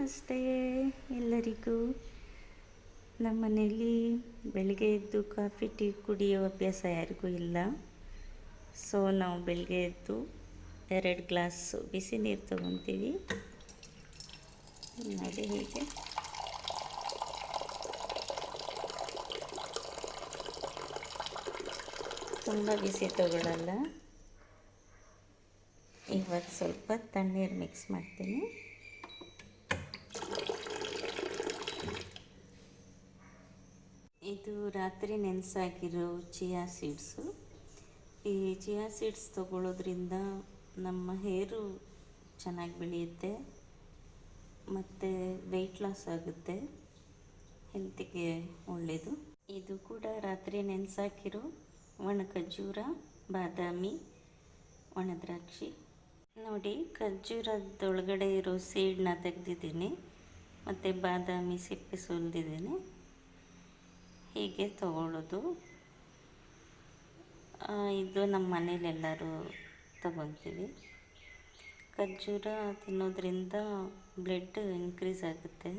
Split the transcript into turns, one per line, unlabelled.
ನಮಸ್ತೆ ಎಲ್ಲರಿಗೂ. ನಮ್ಮ ಮನೆಯಲ್ಲಿ ಬೆಳಗ್ಗೆ ಎದ್ದು ಕಾಫಿ ಟೀ ಕುಡಿಯೋ ಅಭ್ಯಾಸ ಯಾರಿಗೂ ಇಲ್ಲ. ಸೊ ನಾವು ಬೆಳಗ್ಗೆ ಎದ್ದು 2 ಗ್ಲಾಸು ಬಿಸಿ ನೀರು ತೊಗೊತೀವಿ. ನೋಡಿ ಹೀಗೆ ತುಂಬ ಬಿಸಿ ತಗೊಳ್ಳಲ್ಲ. ಇವತ್ತು ಸ್ವಲ್ಪ ತಣ್ಣೀರು ಮಿಕ್ಸ್ ಮಾಡ್ತೀನಿ. ಇದು ರಾತ್ರಿ ನೆನೆಸಾಕಿರೋ ಚಿಯಾ ಸೀಡ್ಸು. ಈ ಚಿಯಾ ಸೀಡ್ಸ್ ತಗೊಳ್ಳೋದ್ರಿಂದ ನಮ್ಮ ಹೇರು ಚೆನ್ನಾಗಿ ಬೆಳೆಯುತ್ತೆ ಮತ್ತು ವೆಯ್ಟ್ ಲಾಸ್ ಆಗುತ್ತೆ, ಹೆಲ್ತಿಗೆ ಒಳ್ಳೆಯದು. ಇದು ಕೂಡ ರಾತ್ರಿ ನೆನೆಸಾಕಿರೋ ಒಣ ಖರ್ಜೂರ, ಬಾದಾಮಿ, ಒಣ ದ್ರಾಕ್ಷಿ. ನೋಡಿ, ಖರ್ಜೂರದೊಳಗಡೆ ಇರೋ ಸೀಡನ್ನ ತೆಗೆದಿದ್ದೀನಿ ಮತ್ತು ಬಾದಾಮಿ ಸಿಪ್ಪೆ ಸುಲಿದಿದ್ದೀನಿ. ಹೀಗೆ ತಗೊಳ್ಳೋದು. ಇದು ನಮ್ಮ ಮನೇಲಿ ಎಲ್ಲರೂ ತಗೊತೀವಿ. ಖರ್ಜೂರ ತಿನ್ನೋದ್ರಿಂದ ಬ್ಲಡ್ ಇನ್ಕ್ರೀಸ್ ಆಗುತ್ತೆ.